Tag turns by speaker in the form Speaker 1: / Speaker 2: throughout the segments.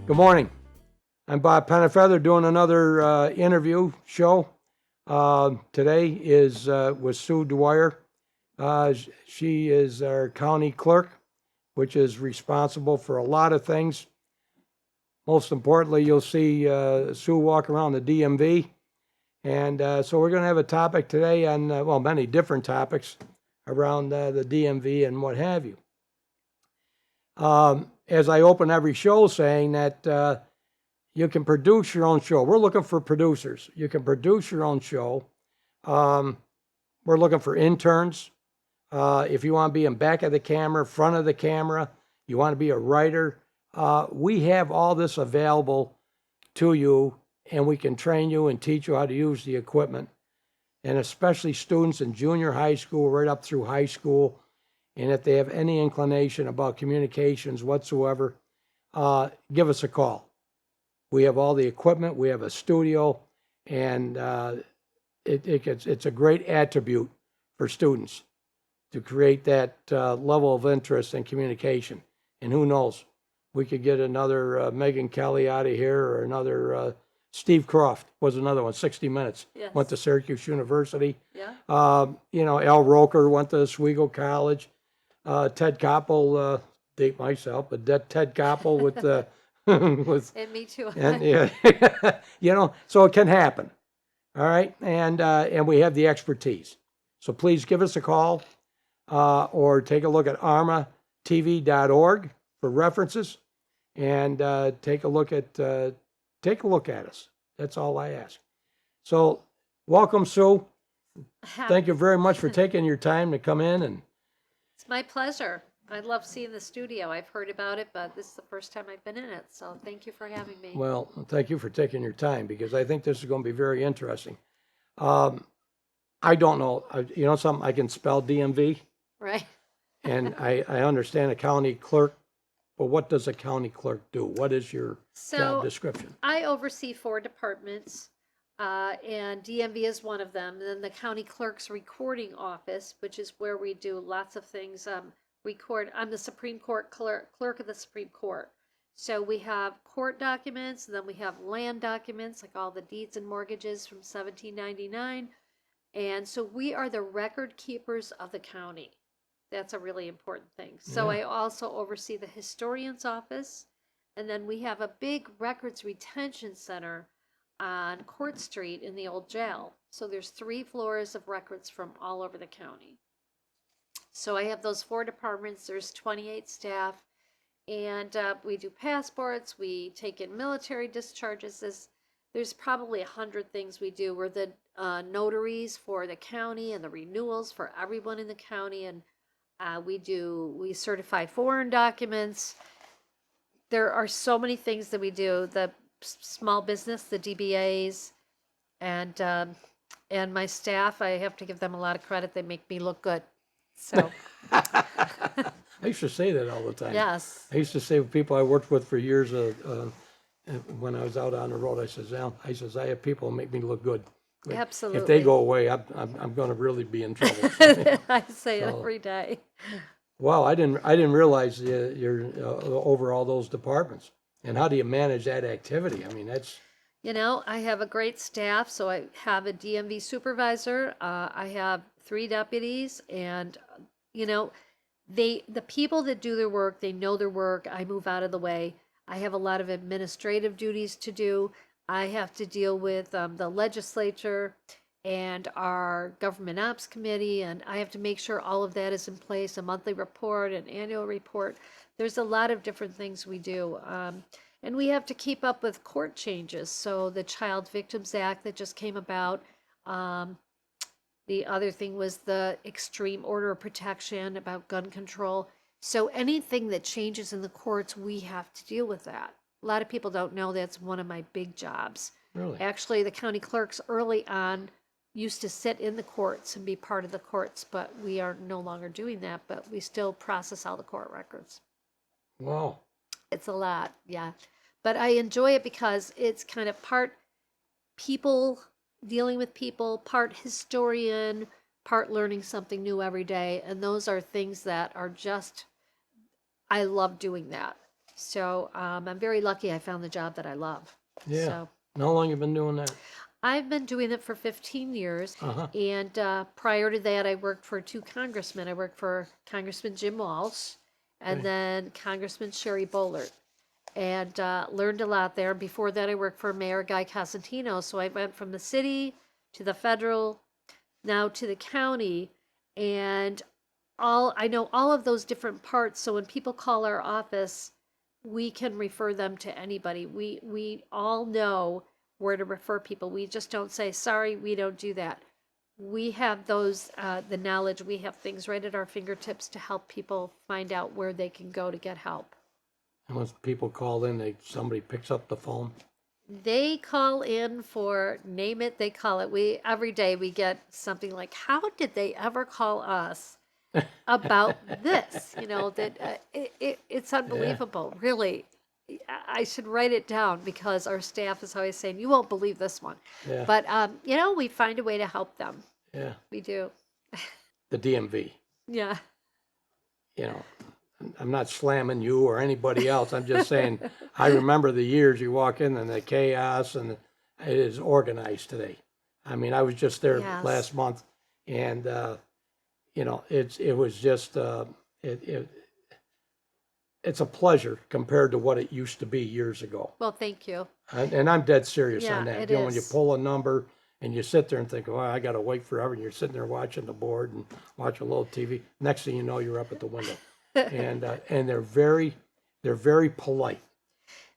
Speaker 1: Good morning. I'm Bob Penafeather doing another interview show. Today is with Sue Dwyer. She is our county clerk, which is responsible for a lot of things. Most importantly, you'll see Sue walk around the DMV. And so we're going to have a topic today on, well, many different topics around the DMV and what have you. As I open every show saying that you can produce your own show. We're looking for producers. You can produce your own show. We're looking for interns. If you want to be in back of the camera, front of the camera, you want to be a writer, we have all this available to you, and we can train you and teach you how to use the equipment. And especially students in junior high school, right up through high school. And if they have any inclination about communications whatsoever, give us a call. We have all the equipment, we have a studio, and it's a great attribute for students to create that level of interest in communication. And who knows, we could get another Megan Kelly out of here, or another Steve Croft was another one, 60 Minutes.
Speaker 2: Yes.
Speaker 1: Went to Syracuse University.
Speaker 2: Yeah.
Speaker 1: Al Roker went to Oswego College. Ted Koppel, date myself, but Ted Koppel with with,
Speaker 2: And me too.
Speaker 1: and yeah, so it can happen. All right, and we have the expertise. So please give us a call, or take a look at armatv.org for references, and take a look at us. That's all I ask. So welcome, Sue. Thank you very much for taking your time to come in. And
Speaker 2: It's my pleasure. I love seeing the studio. I've heard about it, but this is the first time I've been in it. So thank you for having me.
Speaker 1: well, thank you for taking your time, because I think this is going to be very interesting. I don't know, something, I can spell DMV,
Speaker 2: Right.
Speaker 1: and I understand a county clerk, but what does a county clerk do? What is your job description?
Speaker 2: I oversee 4 departments, and DMV is one of them. And then the county clerk's recording office, which is where we do lots of things. I'm the Supreme Court clerk of the Supreme Court. So we have court documents, and then we have land documents, like all the deeds and mortgages from 1799. And so we are the record keepers of the county. That's a really important thing. So
Speaker 1: Yeah.
Speaker 2: I also oversee the historian's office. And then we have a big records retention center on Court Street in the old jail. So there's 3 floors of records from all over the county. So I have those 4 departments. There's 28 staff. And we do passports. We take in military discharges. There's probably 100 things we do. We're the notaries for the county and the renewals for everyone in the county. And we certify foreign documents. There are so many things that we do. The small business, the DBAs, and my staff, I have to give them a lot of credit. They make me look good. So
Speaker 1: I used to say that all the time.
Speaker 2: yes.
Speaker 1: I used to say to people I worked with for years, when I was out on the road, I says, I have people who make me look good.
Speaker 2: Absolutely.
Speaker 1: If they go away, I'm going to really be in trouble.
Speaker 2: I say it
Speaker 1: So-
Speaker 2: every day.
Speaker 1: Wow, I didn't realize you're over all those departments. And how do you manage that activity? I mean, that's
Speaker 2: I have a great staff. So I have a DMV supervisor. I have 3 deputies, and the people that do their work, they know their work. I move out of the way. I have a lot of administrative duties to do. I have to deal with the legislature and our government ops committee, and I have to make sure all of that is in place, a monthly report, an annual report. There's a lot of different things we do. And we have to keep up with court changes. So the Child Victims Act that just came about. The other thing was the extreme order of protection about gun control. So anything that changes in the courts, we have to deal with that. A lot of people don't know that's one of my big jobs.
Speaker 1: really.
Speaker 2: Actually, the county clerks early on used to sit in the courts and be part of the courts, but we are no longer doing that, but we still process all the court records.
Speaker 1: Wow.
Speaker 2: It's a lot, yeah. But I enjoy it because it's kind of part people, dealing with people, part historian, part learning something new every day. And those are things that are just, I love doing that. So I'm very lucky I found the job that I love.
Speaker 1: Yeah.
Speaker 2: So
Speaker 1: And how long you been doing that?
Speaker 2: I've been doing it for 15 years.
Speaker 1: Uh-huh.
Speaker 2: And prior to that, I worked for two congressmen. I worked for Congressman Jim Walsh and
Speaker 1: Okay.
Speaker 2: then Congressman Sherry Boehlert. And learned a lot there. Before that, I worked for Mayor Guy Cosentino. So I went from the city to the federal, now to the county. And I know all of those different parts. So when people call our office, we can refer them to anybody. We all know where to refer people. We just don't say, sorry, we don't do that. We have those, the knowledge, we have things right at our fingertips to help people find out where they can go to get help.
Speaker 1: And when people call in, somebody picks up the phone.
Speaker 2: They call in for, name it, they call it. Every day we get something like, how did they ever call us about this? That it's unbelievable, really. I should write it down because our staff is always saying, you won't believe this one.
Speaker 1: Yeah.
Speaker 2: But, we find a way to help them.
Speaker 1: Yeah.
Speaker 2: We do.
Speaker 1: The DMV.
Speaker 2: Yeah.
Speaker 1: You know, I'm not slamming you or anybody else. I'm just saying, I remember the years you walk in and the chaos, and it is organized today. I mean, I was just there
Speaker 2: Yes.
Speaker 1: last month, and it was just it's a pleasure compared to what it used to be years ago.
Speaker 2: Well, thank you.
Speaker 1: And I'm dead serious
Speaker 2: Yeah,
Speaker 1: on that.
Speaker 2: it
Speaker 1: When you
Speaker 2: is.
Speaker 1: pull a number and you sit there and think, oh, I got to wait forever, and you're sitting there watching the board and watching a little TV. Next thing you know, you're up at the window. And they're very polite.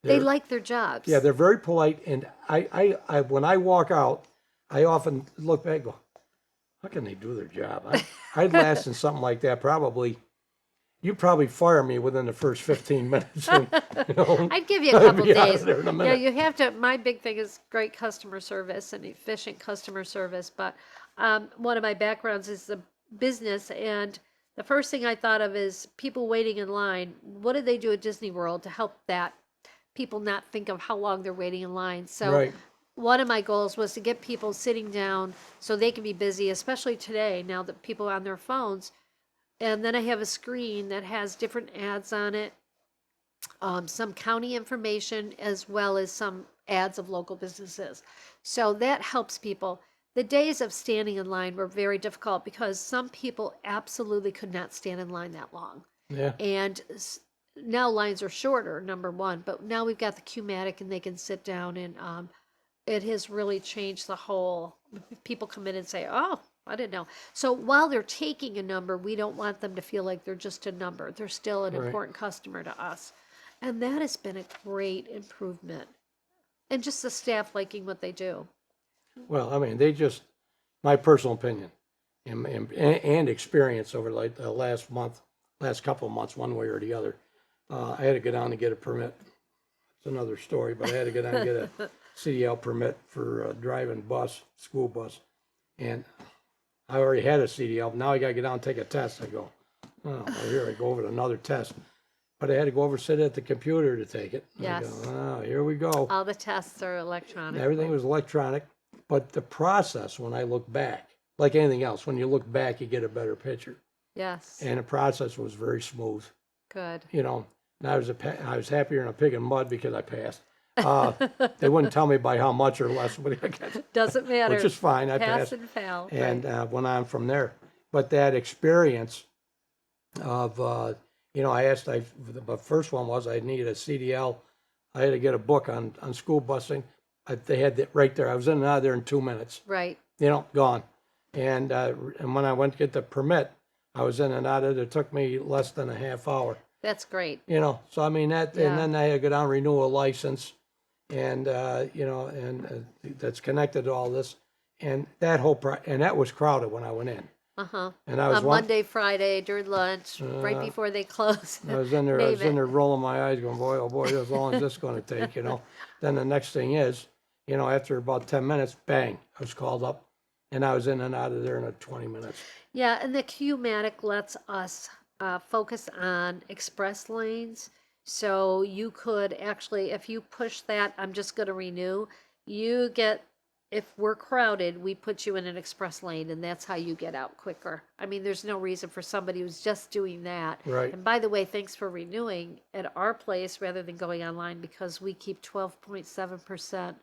Speaker 2: They
Speaker 1: They're,
Speaker 2: like their jobs.
Speaker 1: yeah, they're very polite. And I when I walk out, I often look back and go, how can they do their job? I'd last in something like that probably. You'd probably fire me within the first 15 minutes. And,
Speaker 2: I'd give you a
Speaker 1: I'd
Speaker 2: couple
Speaker 1: be out of
Speaker 2: days.
Speaker 1: there in a
Speaker 2: Yeah,
Speaker 1: minute.
Speaker 2: you have to. My big thing is great customer service and efficient customer service. But one of my backgrounds is the business, and the first thing I thought of is people waiting in line. What did they do at Disney World to help that people not think of how long they're waiting in line? So
Speaker 1: Right.
Speaker 2: one of my goals was to get people sitting down so they can be busy, especially today, now that people are on their phones. And then I have a screen that has different ads on it, some county information, as well as some ads of local businesses. So that helps people. The days of standing in line were very difficult because some people absolutely could not stand in line that long.
Speaker 1: Yeah.
Speaker 2: And now lines are shorter, number one, but now we've got the Q-matic and they can sit down, and it has really changed the whole. People come in and say, oh, I didn't know. So while they're taking a number, we don't want them to feel like they're just a number. They're still an
Speaker 1: Right.
Speaker 2: important customer to us. And that has been a great improvement. And just the staff liking what they do.
Speaker 1: Well, I mean, my personal opinion and experience over like the last couple of months, one way or the other, I had to go down and get a permit. It's another story, but I had to go down and get a CDL permit for driving school bus. And I already had a CDL. Now I got to get down and take a test. I go, oh, well, here I go over to another test. But I had to go over, sit at the computer to take it.
Speaker 2: Yes.
Speaker 1: I go, oh, here we go.
Speaker 2: All the tests are electronic.
Speaker 1: Everything was electronic. But the process, when I look back, like anything else, when you look back, you get a better picture.
Speaker 2: Yes.
Speaker 1: And the process was very smooth.
Speaker 2: Good.
Speaker 1: And I was happier than a pig in mud because I passed. They wouldn't tell me by how much or less, but I got,
Speaker 2: Doesn't matter.
Speaker 1: which is fine. I
Speaker 2: Pass
Speaker 1: passed
Speaker 2: and fail.
Speaker 1: and
Speaker 2: Right.
Speaker 1: went on from there. But that experience of, I asked, the first one was I needed a CDL. I had to get a book on school busing. They had it right there. I was in and out of there in 2 minutes.
Speaker 2: Right.
Speaker 1: Gone. And when I went to get the permit, I was in and out of it. It took me less than a half hour.
Speaker 2: That's great.
Speaker 1: So I mean that,
Speaker 2: Yeah.
Speaker 1: and then I had to go down and renew a license, and that's connected to all this, and that and that was crowded when I went in,
Speaker 2: Uh-huh.
Speaker 1: and I was
Speaker 2: On Monday, Friday, during lunch, right before they close.
Speaker 1: I was in there,
Speaker 2: Name it.
Speaker 1: rolling my eyes, going, boy, oh boy, how long is this going to take? Then the next thing is, after about 10 minutes, bang, I was called up, and I was in and out of there in 20 minutes.
Speaker 2: Yeah, and the Q-matic lets us focus on express lanes. So you could actually, if you push that, I'm just going to renew, you get if we're crowded, we put you in an express lane, and that's how you get out quicker. I mean, there's no reason for somebody who's just doing that.
Speaker 1: Right.
Speaker 2: And by the way, thanks for renewing at our place rather than going online, because we keep 12.7%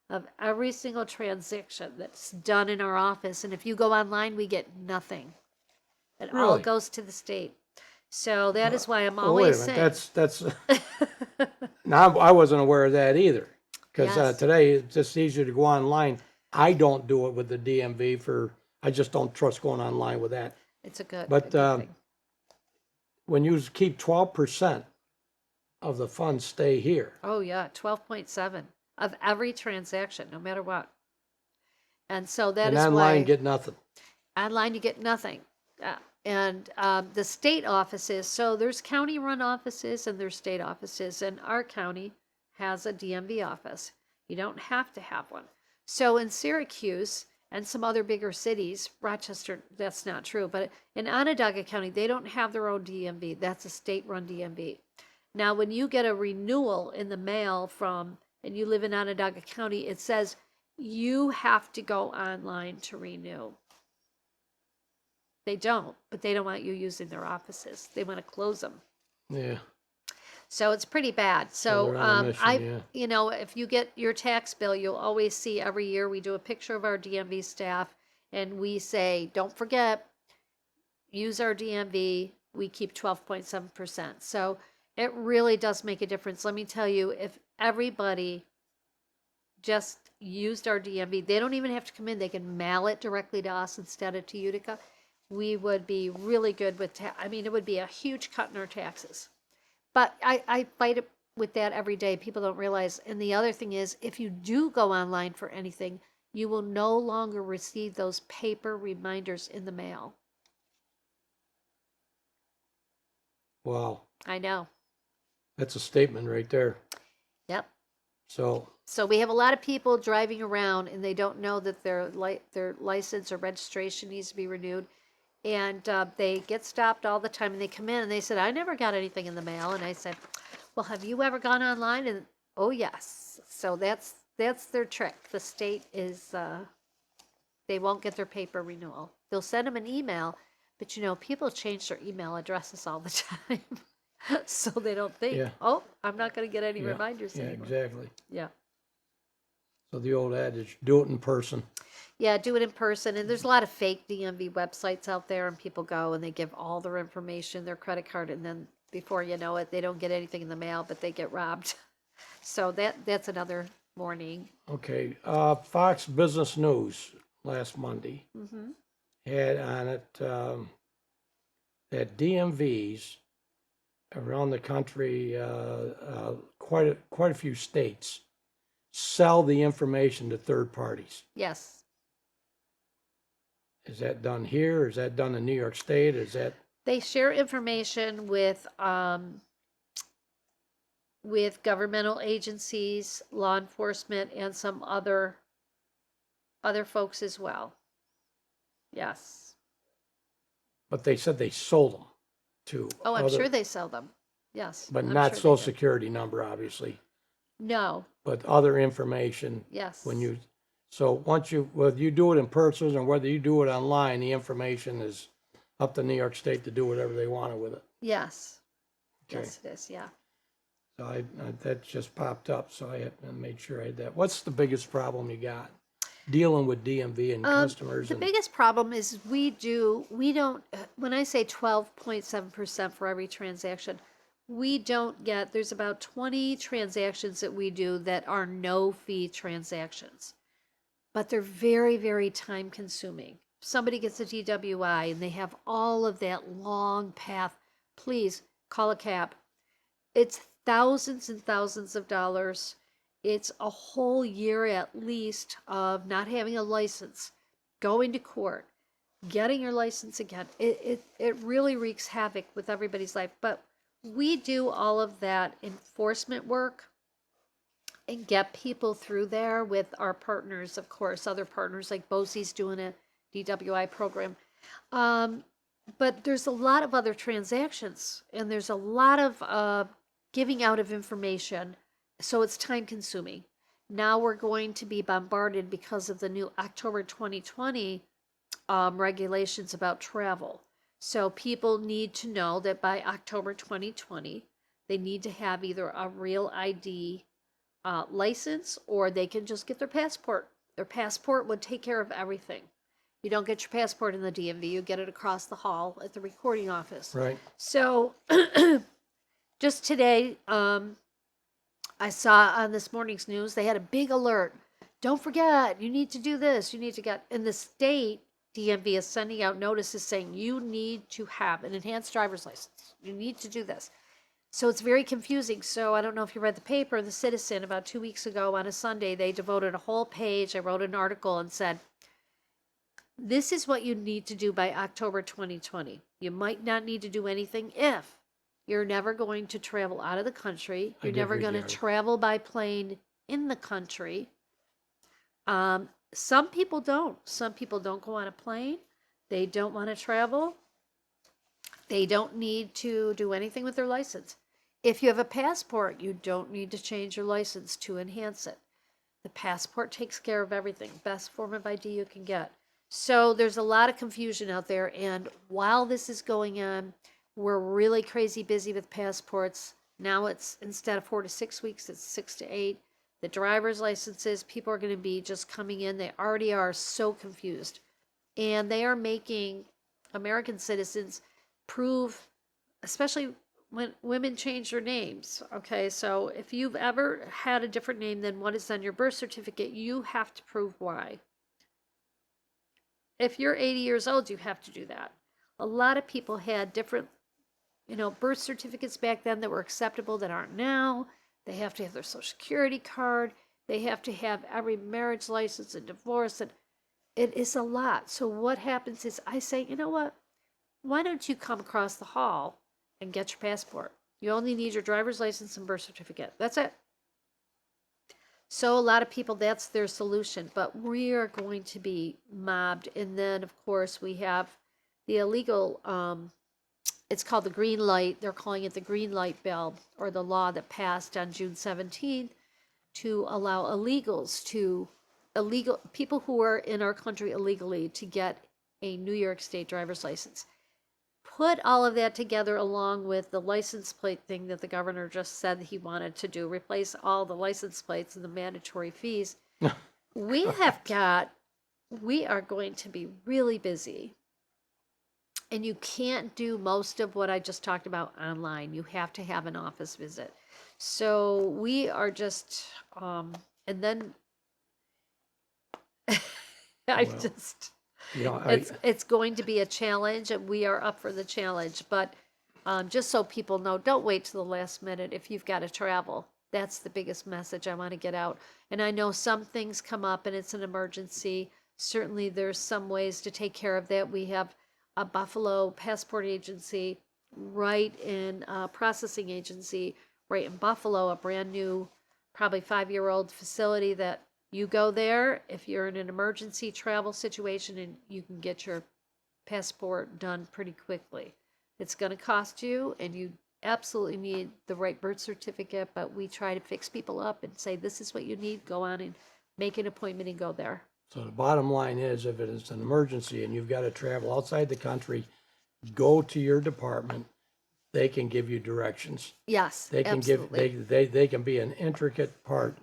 Speaker 2: of every single transaction that's done in our office. And if you go online, we get nothing. It all
Speaker 1: Really?
Speaker 2: goes to the state. So that is why I'm
Speaker 1: Oh, wait a
Speaker 2: always
Speaker 1: minute,
Speaker 2: saying.
Speaker 1: that's, now, I wasn't aware of that either. Because
Speaker 2: Yes.
Speaker 1: today, it's just easier to go online. I don't do it with the DMV I just don't trust going online with that.
Speaker 2: It's a good,
Speaker 1: But,
Speaker 2: a good thing.
Speaker 1: When you keep 12% of the funds stay here,
Speaker 2: Oh, yeah, 12.7 of every transaction, no matter what. And so that
Speaker 1: and
Speaker 2: is
Speaker 1: online
Speaker 2: why
Speaker 1: get nothing.
Speaker 2: online you get nothing. And the state offices, so there's county-run offices and there's state offices, and our county has a DMV office. You don't have to have one. So in Syracuse and some other bigger cities, Rochester, that's not true, but in Onondaga County, they don't have their own DMV. That's a state-run DMV. Now, when you get a renewal in the mail and you live in Onondaga County, it says you have to go online to renew. They don't, but they don't want you using their offices. They want to close them.
Speaker 1: Yeah.
Speaker 2: So it's pretty bad.
Speaker 1: So they're on a mission, yeah.
Speaker 2: If you get your tax bill, you'll always see every year we do a picture of our DMV staff and we say, don't forget, use our DMV. We keep 12.7%. So it really does make a difference. Let me tell you, if everybody just used our DMV, they don't even have to come in. They can mail it directly to us instead of to Utica. We would be really good with, it would be a huge cut in our taxes. But I fight it with that every day. People don't realize. And the other thing is, if you do go online for anything, you will no longer receive those paper reminders in the mail.
Speaker 1: Wow.
Speaker 2: I know.
Speaker 1: That's a statement right there.
Speaker 2: Yep.
Speaker 1: So
Speaker 2: we have a lot of people driving around and they don't know that their license or registration needs to be renewed. And they get stopped all the time, and they come in and they said, I never got anything in the mail. And I said, well, have you ever gone online? And oh, yes. So that's their trick. The state is, they won't get their paper renewal. They'll send them an email, but people change their email addresses all the time. So they don't think,
Speaker 1: Yeah.
Speaker 2: oh, I'm not going to get any
Speaker 1: yeah,
Speaker 2: reminders
Speaker 1: yeah,
Speaker 2: anymore.
Speaker 1: exactly.
Speaker 2: Yeah.
Speaker 1: So the old adage, do it in person.
Speaker 2: Yeah, do it in person. And there's a lot of fake DMV websites out there, and people go and they give all their information, their credit card, and then before you know it, they don't get anything in the mail, but they get robbed. So that's another warning.
Speaker 1: Okay, Fox Business News last Monday had on it that DMVs around the country, quite a few states, sell the information to third parties.
Speaker 2: Yes.
Speaker 1: Is that done here? Is that done in New York State? Is that?
Speaker 2: They share information with governmental agencies, law enforcement, and some other folks as well. Yes.
Speaker 1: But they said they sold them to.
Speaker 2: Oh, I'm sure they sell them. Yes.
Speaker 1: But
Speaker 2: I'm
Speaker 1: not
Speaker 2: sure
Speaker 1: Social
Speaker 2: they do.
Speaker 1: Security number, obviously.
Speaker 2: No.
Speaker 1: But other information.
Speaker 2: Yes.
Speaker 1: So whether you do it in person or whether you do it online, the information is up to New York State to do whatever they want with it.
Speaker 2: Yes.
Speaker 1: Okay.
Speaker 2: Yes, it is. Yeah.
Speaker 1: So that just popped up, so I had to make sure I had that. What's the biggest problem you got dealing with DMV and customers?
Speaker 2: The biggest problem is we don't, when I say 12.7% for every transaction, we don't get, there's about 20 transactions that we do that are no fee transactions, but they're very, very time consuming. Somebody gets a DWI and they have all of that long path. Please call a cab. It's thousands and thousands of dollars. It's a whole year at least of not having a license, going to court, getting your license again. It really wreaks havoc with everybody's life. But we do all of that enforcement work and get people through there with our partners, of course, other partners like BOCES doing a DWI program. But there's a lot of other transactions, and there's a lot of giving out of information, so it's time consuming. Now we're going to be bombarded because of the new October 2020 regulations about travel. So people need to know that by October 2020, they need to have either a real ID license, or they can just get their passport. Their passport would take care of everything. You don't get your passport in the DMV, you get it across the hall at the recording office.
Speaker 1: Right.
Speaker 2: So just today, I saw on this morning's news, they had a big alert. Don't forget, you need to do this. You need to get, in the state, DMV is sending out notices saying you need to have an enhanced driver's license. You need to do this. So it's very confusing. So I don't know if you read the paper, The Citizen, about 2 weeks ago on a Sunday, they devoted a whole page. I wrote an article and said, this is what you need to do by October 2020. You might not need to do anything if you're never going to travel out of the country. You're never going to travel by plane in the country. Some people don't. Some people don't go on a plane. They don't want to travel. They don't need to do anything with their license. If you have a passport, you don't need to change your license to enhance it. The passport takes care of everything. Best form of ID you can get. So there's a lot of confusion out there. And while this is going on, we're really crazy busy with passports. Now it's, instead of 4 to 6 weeks, it's 6 to 8. The driver's licenses, people are going to be just coming in. They already are so confused. And they are making American citizens prove, especially when women change their names. Okay, so if you've ever had a different name than what is on your birth certificate, you have to prove why. If you're 80 years old, you have to do that. A lot of people had different, birth certificates back then that were acceptable that aren't now. They have to have their social security card. They have to have every marriage license and divorce. And it is a lot. So what happens is I say, you know what? Why don't you come across the hall and get your passport? You only need your driver's license and birth certificate. That's it. So a lot of people, that's their solution. But we are going to be mobbed. And then, of course, we have the illegal, it's called the green light. They're calling it the green light bill, or the law that passed on June 17th to allow illegal people who are in our country illegally to get a New York State driver's license. Put all of that together along with the license plate thing that the governor just said he wanted to do, replace all the license plates and the mandatory fees. We are going to be really busy. And you can't do most of what I just talked about online. You have to have an office visit. So we are just, and then it's going to be a challenge, and we are up for the challenge. But just so people know, don't wait till the last minute if you've got to travel. That's the biggest message I want to get out. And I know some things come up and it's an emergency. Certainly there's some ways to take care of that. We have a Buffalo passport agency right in processing agency right in Buffalo, a brand new, probably 5-year-old facility that you go there if you're in an emergency travel situation, and you can get your passport done pretty quickly. It's going to cost you, and you absolutely need the right birth certificate, but we try to fix people up and say, this is what you need. Go on and make an appointment and go there.
Speaker 1: So the bottom line is, if it is an emergency and you've got to travel outside the country, go to your department. They can give you directions.
Speaker 2: Yes,
Speaker 1: they can
Speaker 2: absolutely.
Speaker 1: They can be an intricate part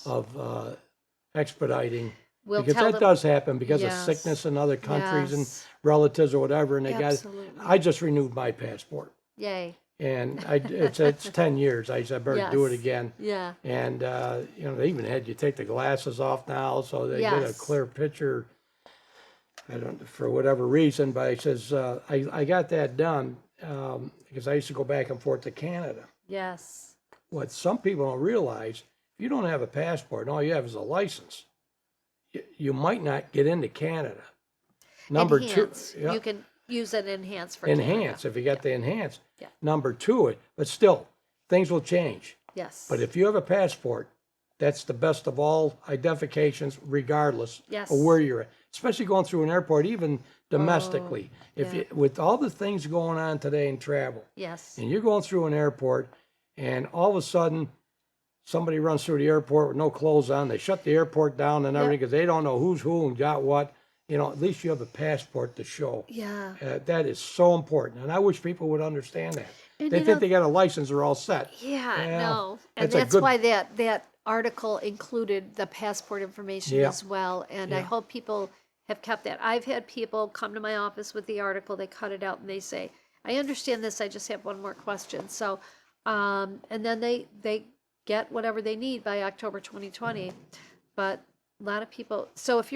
Speaker 1: of expediting. Because that does happen because of sickness in other countries and relatives or whatever, and I just renewed my passport.
Speaker 2: Yay.
Speaker 1: And it's 10 years. I said, I better do it again.
Speaker 2: Yeah.
Speaker 1: And, they even had you take the glasses off now, so they get a clear picture. I don't, for whatever reason, but I says, I got that done because I used to go back and forth to Canada.
Speaker 2: Yes.
Speaker 1: What some people don't realize, if you don't have a passport and all you have is a license, you might not get into Canada. Number
Speaker 2: Enhance.
Speaker 1: 2. Yeah.
Speaker 2: You can use an enhance for
Speaker 1: Enhance,
Speaker 2: Canada.
Speaker 1: if you got the enhance.
Speaker 2: Yeah.
Speaker 1: Number 2, but still, things will change.
Speaker 2: Yes.
Speaker 1: But if you have a passport, that's the best of all identifications, regardless
Speaker 2: Yes.
Speaker 1: of where you're at. Especially going through an airport, even domestically. With all the things going on today in travel,
Speaker 2: Yes.
Speaker 1: and you're going through an airport, and all of a sudden, somebody runs through the airport with no clothes on, they shut the airport down and
Speaker 2: Yep.
Speaker 1: everything because they don't know who's who and got what. You know, at least you have a passport to show.
Speaker 2: Yeah.
Speaker 1: That is so important, and I wish people would understand that.
Speaker 2: And
Speaker 1: They
Speaker 2: you
Speaker 1: think
Speaker 2: know,
Speaker 1: they got a license, they're all set.
Speaker 2: yeah,
Speaker 1: Yeah,
Speaker 2: no. And
Speaker 1: that's a
Speaker 2: that's
Speaker 1: good.
Speaker 2: why that article included the passport information
Speaker 1: Yeah,
Speaker 2: as well. And I
Speaker 1: yeah.
Speaker 2: hope people have kept that. I've had people come to my office with the article, they cut it out and they say, I understand this, I just have one more question. So, and then they get whatever they need by October 2020. But a lot of people, so if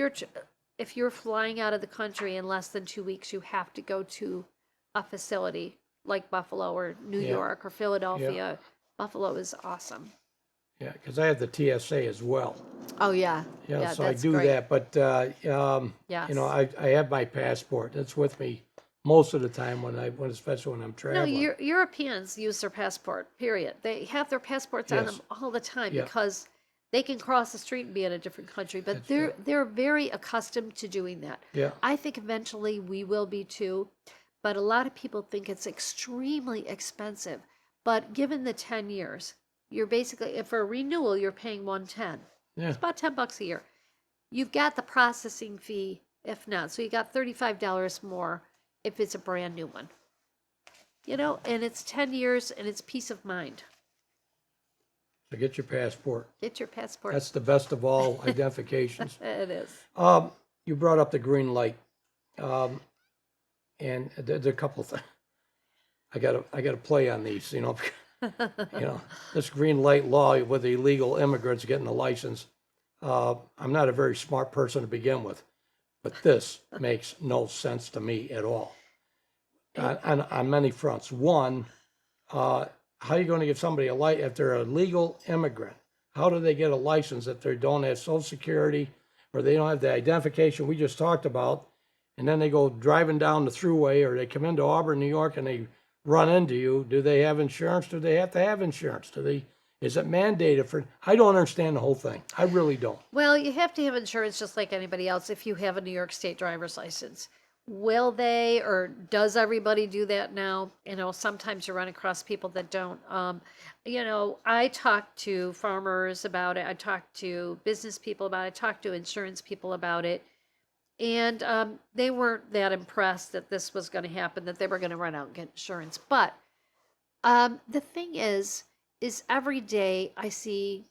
Speaker 2: you're flying out of the country in less than 2 weeks, you have to go to a facility like Buffalo or New
Speaker 1: Yeah.
Speaker 2: York or Philadelphia. Buffalo is awesome.
Speaker 1: Yeah, because I have the TSA as well.
Speaker 2: Oh yeah,
Speaker 1: Yeah,
Speaker 2: yeah,
Speaker 1: so I
Speaker 2: that's
Speaker 1: do
Speaker 2: great.
Speaker 1: that, but,
Speaker 2: Yes.
Speaker 1: you know, I have my passport. It's with me most of the time especially when I'm
Speaker 2: No,
Speaker 1: traveling.
Speaker 2: Europeans use their passport. Period. They have their passports on
Speaker 1: Yes.
Speaker 2: them all the time
Speaker 1: Yeah.
Speaker 2: because they can cross the street and be in a different country. But
Speaker 1: That's
Speaker 2: they're
Speaker 1: true.
Speaker 2: they're very accustomed to doing that.
Speaker 1: Yeah,
Speaker 2: I think eventually we will be too, but a lot of people think it's extremely expensive. But given the 10 years, you're basically, if for a renewal, you're paying 110.
Speaker 1: yeah.
Speaker 2: It's about $10 a year. You've got the processing fee, if not. So you got $35 more if it's a brand new one. You know, and it's 10 years and it's peace of mind.
Speaker 1: So get your passport.
Speaker 2: Get your passport.
Speaker 1: That's the best of all identifications.
Speaker 2: It is.
Speaker 1: You brought up the green light, and there's a couple things. I gotta play on these, you know. You know, this green light law with the illegal immigrants getting a license. I'm not a very smart person to begin with, but this makes no sense to me at all. On many fronts. One, how are you going to give somebody a light if they're a legal immigrant? How do they get a license if they don't have Social Security or they don't have the identification we just talked about? And then they go driving down the thruway or they come into Auburn, New York, and they run into you. Do they have insurance? Do they have to have insurance? Is it mandated for? I don't understand the whole thing. I really don't.
Speaker 2: Well, you have to have insurance just like anybody else if you have a New York State driver's license. Will they, or does everybody do that now? You know, sometimes you run across people that don't. You know, I talk to farmers about it. I talk to business people about it. I talk to insurance people about it. And they weren't that impressed that this was going to happen, that they were going to run out and get insurance. But the thing is every day I see,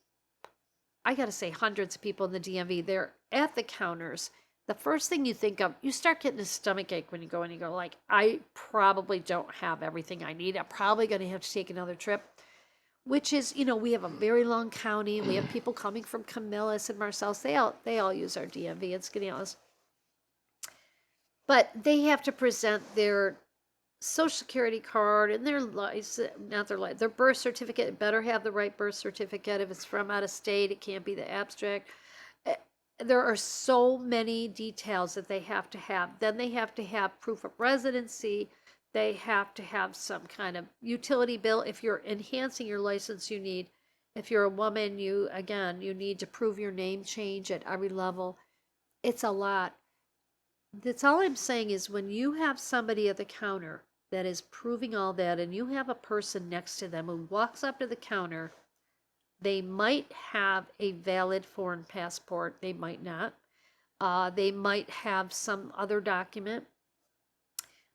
Speaker 2: I got to say, hundreds of people in the DMV. They're at the counters. The first thing you think of, you start getting a stomach ache when you go in. You go like, I probably don't have everything I need. I'm probably going to have to take another trip. Which is, you know, we have a very long county, and we have people coming from Camillus and Marcellus. They all use our DMV and Skaneateles. But they have to present their Social Security card and their license, not their license, their birth certificate. It better have the right birth certificate. If it's from out of state, it can't be the abstract. There are so many details that they have to have. Then they have to have proof of residency. They have to have some kind of utility bill. If you're enhancing your license, you need, if you're a woman, you need to prove your name change at every level. It's a lot. That's all I'm saying is when you have somebody at the counter that is proving all that and you have a person next to them who walks up to the counter, they might have a valid foreign passport, they might not. They might have some other document.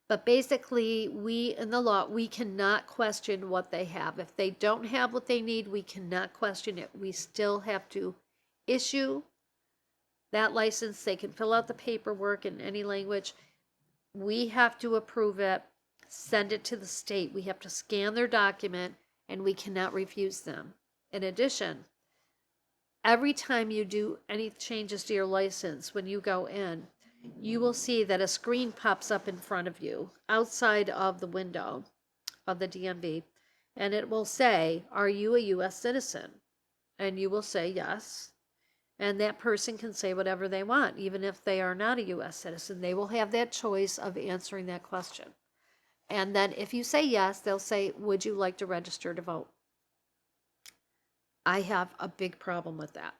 Speaker 2: But basically, we in the law, we cannot question what they have. If they don't have what they need, we cannot question it. We still have to issue that license. They can fill out the paperwork in any language. We have to approve it, send it to the state. We have to scan their document, and we cannot refuse them. In addition, every time you do any changes to your license, when you go in, you will see that a screen pops up in front of you outside of the window of the DMV, and it will say, are you a U.S. citizen? And you will say yes. And that person can say whatever they want, even if they are not a U.S. citizen. They will have that choice of answering that question. And then if you say yes, they'll say, would you like to register to vote? I have a big problem with that.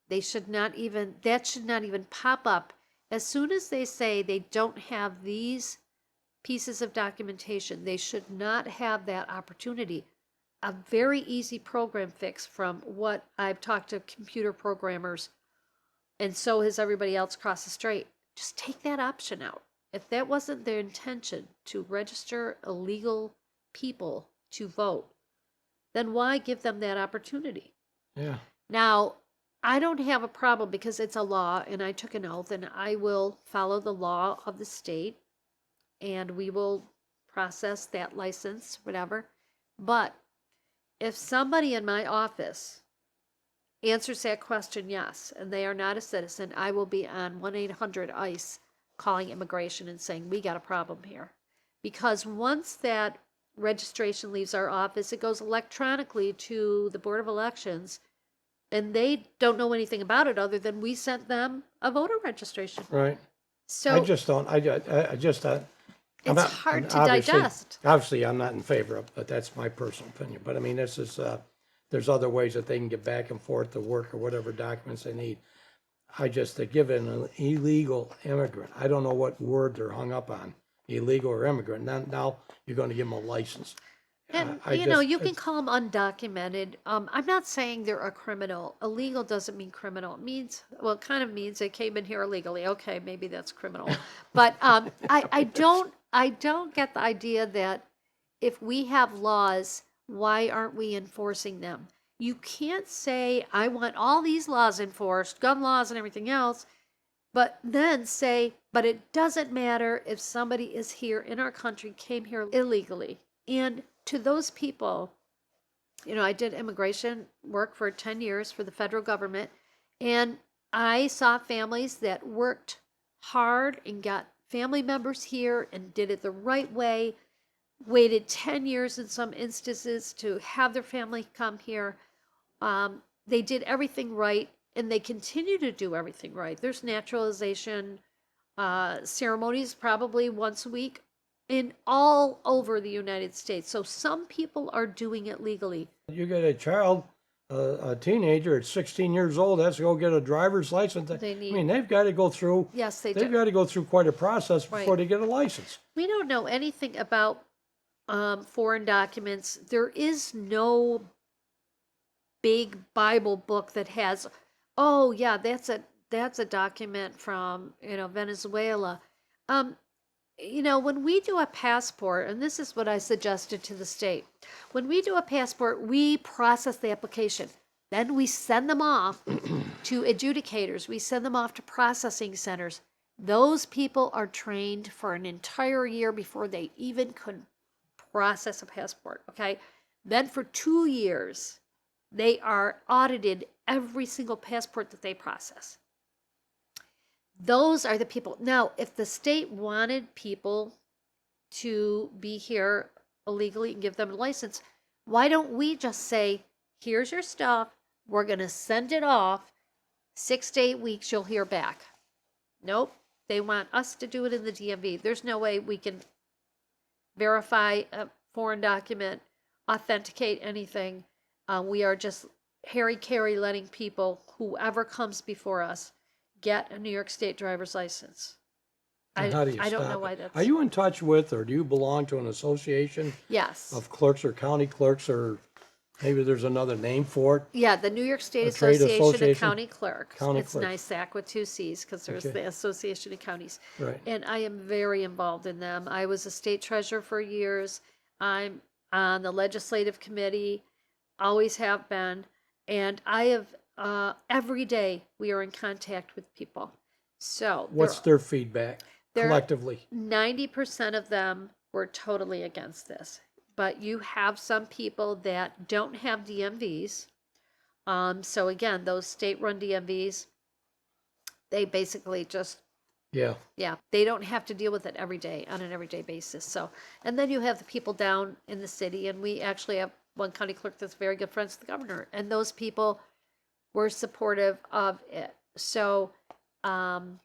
Speaker 2: That should not even pop up. As soon as they say they don't have these pieces of documentation, they should not have that opportunity. a very easy program fix from what I've talked to computer programmers, and so has everybody else across the street. Just take that option out. If that wasn't their intention to register illegal people to vote, then why give them that opportunity?
Speaker 1: Yeah.
Speaker 2: Now, I don't have a problem because it's a law and I took an oath and I will follow the law of the state and we will process that license, whatever. But if somebody in my office answers that question yes, and they are not a citizen, I will be on 1-800-ICE calling immigration and saying, we got a problem here. Because once that registration leaves our office, it goes electronically to the Board of Elections, and they don't know anything about it other than we sent them a voter registration.
Speaker 1: Right.
Speaker 2: So
Speaker 1: I just don't, I just, I'm
Speaker 2: it's
Speaker 1: not,
Speaker 2: hard to
Speaker 1: obviously-
Speaker 2: digest.
Speaker 1: Obviously, I'm not in favor of it, but that's my personal opinion. But I mean, this is, there's other ways that they can get back and forth to work or whatever documents they need. To give an illegal immigrant, I don't know what word they're hung up on, illegal or immigrant. Now you're going to give them a license.
Speaker 2: And,
Speaker 1: I
Speaker 2: you know,
Speaker 1: just-
Speaker 2: you can call them undocumented. I'm not saying they're a criminal. Illegal doesn't mean criminal. It means, well, it kind of means they came in here illegally. Okay, maybe that's criminal. But I don't get the idea that if we have laws, why aren't we enforcing them? You can't say, I want all these laws enforced, gun laws and everything else, but then say, but it doesn't matter if somebody is here in our country, came here illegally. And to those people, you know, I did immigration work for 10 years for the federal government, and I saw families that worked hard and got family members here and did it the right way, waited 10 years in some instances to have their family come here. They did everything right, and they continue to do everything right. There's naturalization ceremonies probably once a week in all over the United States. So some people are doing it legally.
Speaker 1: You get a child, a teenager at 16 years old, has to go get a driver's license.
Speaker 2: They need-
Speaker 1: I mean, they've got to go through.
Speaker 2: Yes, they
Speaker 1: They've
Speaker 2: do.
Speaker 1: got to go through quite a process before
Speaker 2: Right.
Speaker 1: they get a license.
Speaker 2: We don't know anything about foreign documents. There is no big Bible book that has, oh yeah, that's a document from, you know, Venezuela. You know, when we do a passport, and this is what I suggested to the state, when we do a passport, we process the application. Then we send them off to adjudicators. We send them off to processing centers. Those people are trained for an entire year before they even could process a passport, okay? Then for 2 years, they are audited every single passport that they process. Those are the people. Now, if the state wanted people to be here illegally and give them a license, why don't we just say, here's your stuff, we're going to send it off, 6 to 8 weeks, you'll hear back. Nope, they want us to do it in the DMV. There's no way we can verify a foreign document, authenticate anything. We are just harry-carry letting people, whoever comes before us, get a New York State driver's license.
Speaker 1: And how do you
Speaker 2: I don't
Speaker 1: stop
Speaker 2: know why
Speaker 1: it?
Speaker 2: that's.
Speaker 1: Are you in touch with, or do you belong to an association
Speaker 2: Yes.
Speaker 1: of clerks or county clerks, or maybe there's another name for it?
Speaker 2: Yeah, the New York State
Speaker 1: A trade
Speaker 2: Association of
Speaker 1: association?
Speaker 2: County Clerks.
Speaker 1: County
Speaker 2: It's
Speaker 1: clerks.
Speaker 2: NISAC with 2 C's because there's
Speaker 1: Okay.
Speaker 2: the Association of Counties.
Speaker 1: Right.
Speaker 2: And I am very involved in them. I was a state treasurer for years. I'm on the legislative committee, always have been. And I have, every day we are in contact with people. So
Speaker 1: What's their feedback
Speaker 2: they're-
Speaker 1: collectively?
Speaker 2: 90% of them were totally against this. But you have some people that don't have DMVs. So again, those state-run DMVs, they basically just,
Speaker 1: Yeah.
Speaker 2: yeah, they don't have to deal with it every day on an everyday basis. So, and then you have the people down in the city, and we actually have one county clerk that's very good friends with the governor, and those people were supportive of it. So, and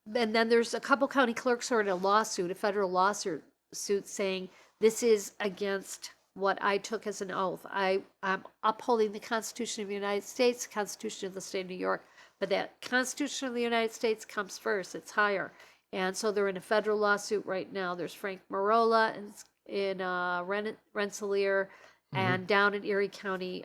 Speaker 2: then there's a couple county clerks who are in a lawsuit, a federal lawsuit saying this is against what I took as an oath. I'm upholding the Constitution of the United States, the Constitution of the state of New York, but that Constitution of the United States comes first. It's higher. And so they're in a federal lawsuit right now. There's Frank Marola in Rensselaer, and down in Erie County,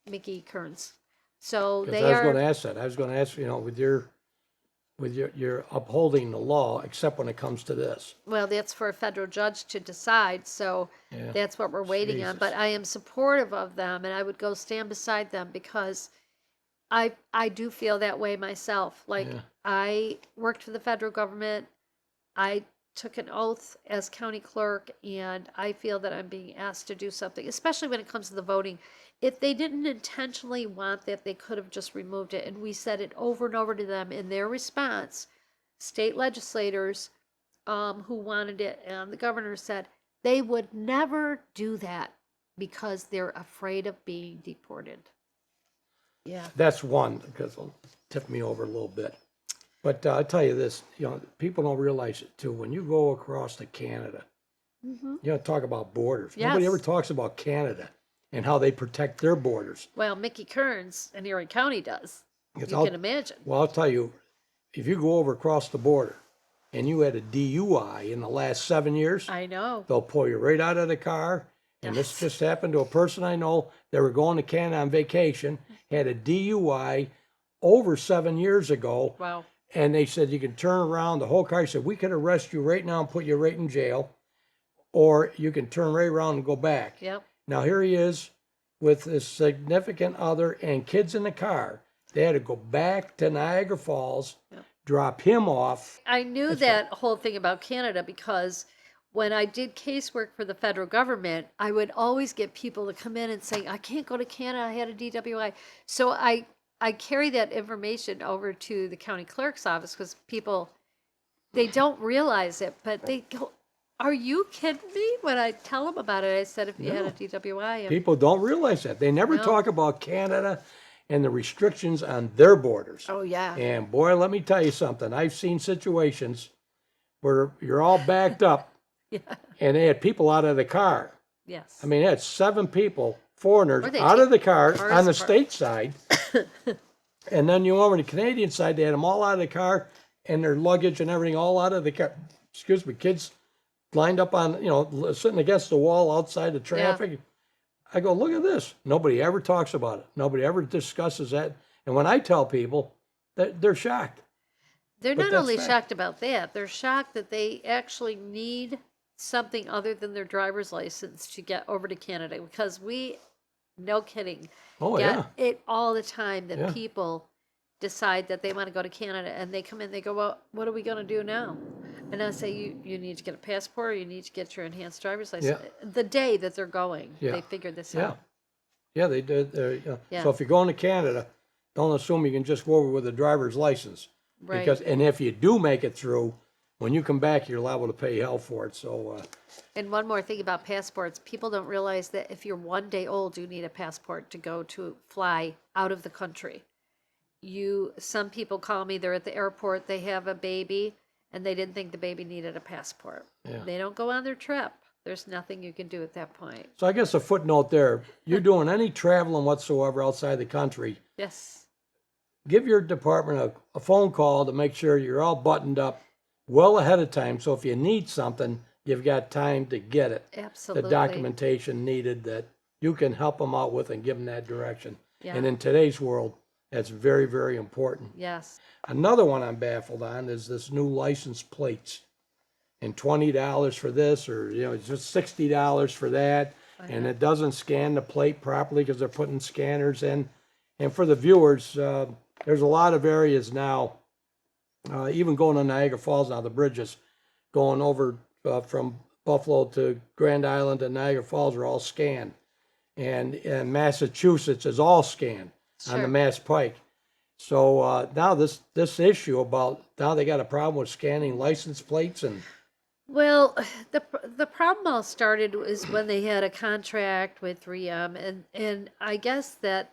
Speaker 2: Mickey Kearns. So
Speaker 1: Because
Speaker 2: they
Speaker 1: I was going
Speaker 2: are,
Speaker 1: to ask that. I was going to ask, with your upholding the law, except when it comes to this.
Speaker 2: well, that's for a federal judge to decide, so
Speaker 1: Yeah.
Speaker 2: that's what we're waiting on.
Speaker 1: Jesus.
Speaker 2: But I am supportive of them, and I would go stand beside them because I do feel that way myself. Like,
Speaker 1: Yeah.
Speaker 2: I worked for the federal government. I took an oath as county clerk, and I feel that I'm being asked to do something, especially when it comes to the voting. If they didn't intentionally want that, they could have just removed it. And we said it over and over to them in their response. State legislators who wanted it, and the governor said they would never do that because they're afraid of being deported. Yeah.
Speaker 1: That's one, because it'll tip me over a little bit. But I'll tell you this, people don't realize it too. When you go across to Canada, talk about borders. Nobody ever
Speaker 2: Yes.
Speaker 1: talks about Canada and how they protect their borders.
Speaker 2: Well, Mickey Kearns in Erie County does.
Speaker 1: Because
Speaker 2: You can imagine.
Speaker 1: Well, I'll tell you, if you go over across the border and you had a DUI in the last 7 years,
Speaker 2: I know.
Speaker 1: they'll pull you right out of the car. And this
Speaker 2: Yes.
Speaker 1: just happened to a person I know. They were going to Canada on vacation, had a DUI over 7 years ago.
Speaker 2: Wow.
Speaker 1: And they said, you can turn around the whole car. He said, we could arrest you right now and put you right in jail. Or you can turn right around and go back.
Speaker 2: Yep.
Speaker 1: Now here he is with his significant other and kids in the car. They had to go back to Niagara Falls,
Speaker 2: Yep.
Speaker 1: drop him off.
Speaker 2: I knew that whole thing about Canada because when I did casework for the federal government, I would always get people to come in and say, I can't go to Canada, I had a DWI. So I carry that information over to the county clerk's office because people, they don't realize it, but they go, are you kidding me? When I tell them about it, I said, if you had a DWI.
Speaker 1: People don't realize that. They never
Speaker 2: No.
Speaker 1: talk about Canada and the restrictions on their borders.
Speaker 2: Oh, yeah.
Speaker 1: And boy, let me tell you something. I've seen situations where you're all backed up
Speaker 2: Yeah.
Speaker 1: and they had people out of the car.
Speaker 2: Yes.
Speaker 1: I mean, they had 7 people, foreigners,
Speaker 2: Or they
Speaker 1: out of the car
Speaker 2: cars
Speaker 1: on the
Speaker 2: apart.
Speaker 1: state side. And then you over on the Canadian side, they had them all out of the car and their luggage and everything all out of the car. Excuse me, kids lined up on, sitting against the wall outside the traffic. I go, look at this. Nobody ever talks about it. Nobody ever discusses that. And when I tell people, they're shocked.
Speaker 2: They're
Speaker 1: But
Speaker 2: not
Speaker 1: that's
Speaker 2: only
Speaker 1: fact.
Speaker 2: shocked about that, they're shocked that they actually need something other than their driver's license to get over to Canada because we, no kidding,
Speaker 1: Oh,
Speaker 2: get
Speaker 1: yeah.
Speaker 2: it all the time that
Speaker 1: Yeah.
Speaker 2: people decide that they want to go to Canada and they come in, they go, well, what are we going to do now? And I say, you need to get a passport, or you need to get your enhanced driver's license. The day that they're going,
Speaker 1: Yeah.
Speaker 2: they figure this
Speaker 1: Yeah.
Speaker 2: out.
Speaker 1: Yeah, they did.
Speaker 2: Yeah.
Speaker 1: So if you're going to Canada, don't assume you can just go over with a driver's license.
Speaker 2: Right.
Speaker 1: And if you do make it through, when you come back, you're liable to pay hell for it. So,
Speaker 2: And one more thing about passports, people don't realize that if you're 1 day old, you need a passport to go to fly out of the country. Some people call me, they're at the airport, they have a baby, and they didn't think the baby needed a passport.
Speaker 1: Yeah.
Speaker 2: They don't go on their trip. There's nothing you can do at that point.
Speaker 1: so I guess a footnote there, you're doing any traveling whatsoever outside the country,
Speaker 2: Yes.
Speaker 1: give your department a phone call to make sure you're all buttoned up well ahead of time. So if you need something, you've got time to get it.
Speaker 2: Absolutely.
Speaker 1: The documentation needed that you can help them out with and give them that direction.
Speaker 2: Yeah.
Speaker 1: And in today's world, that's very, very important.
Speaker 2: Yes.
Speaker 1: Another one I'm baffled on is this new license plates. And $20 for this, or it's just $60 for that, and it doesn't scan the plate properly because they're putting scanners in. And for the viewers, there's a lot of areas now, even going to Niagara Falls now, the bridges going over from Buffalo to Grand Island and Niagara Falls are all scanned. And Massachusetts is all scanned on the
Speaker 2: Sure.
Speaker 1: Mass Pike. So now this issue about, now they got a problem with scanning license plates and,
Speaker 2: Well, the problem all started was when they had a contract with 3M, and I guess that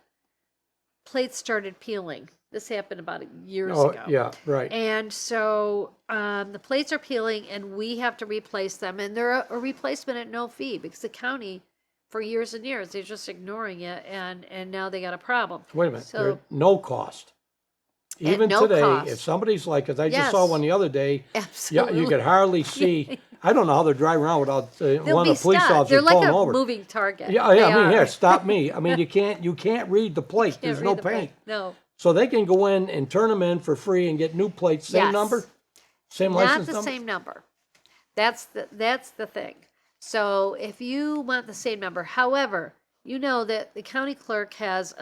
Speaker 2: plates started peeling. This happened about years ago.
Speaker 1: yeah, right.
Speaker 2: And so the plates are peeling, and we have to replace them, and they're a replacement at no fee because the county, for years and years, they're just ignoring it, and now they got a problem.
Speaker 1: Wait a minute,
Speaker 2: So
Speaker 1: there's no cost. Even
Speaker 2: no
Speaker 1: today,
Speaker 2: cost.
Speaker 1: if somebody's like, 'cause I just saw
Speaker 2: Yes.
Speaker 1: one the other day, yeah,
Speaker 2: absolutely,
Speaker 1: you could hardly see I don't know how they're driving around without
Speaker 2: They'll
Speaker 1: one
Speaker 2: be
Speaker 1: of the police
Speaker 2: stopped.
Speaker 1: officers
Speaker 2: They're like
Speaker 1: pulling
Speaker 2: a
Speaker 1: over.
Speaker 2: moving target.
Speaker 1: Yeah, yeah.
Speaker 2: They
Speaker 1: I mean,
Speaker 2: are.
Speaker 1: yeah. Stop me. I mean, you can't read the plate.
Speaker 2: Can't
Speaker 1: There's
Speaker 2: read
Speaker 1: no
Speaker 2: the
Speaker 1: paint.
Speaker 2: No.
Speaker 1: So they can go in and turn them in for free and get new plates. Same
Speaker 2: Yes.
Speaker 1: number, same
Speaker 2: Not
Speaker 1: license
Speaker 2: the
Speaker 1: number.
Speaker 2: same number. That's the thing. So if you want the same number, however, you know that the county clerk has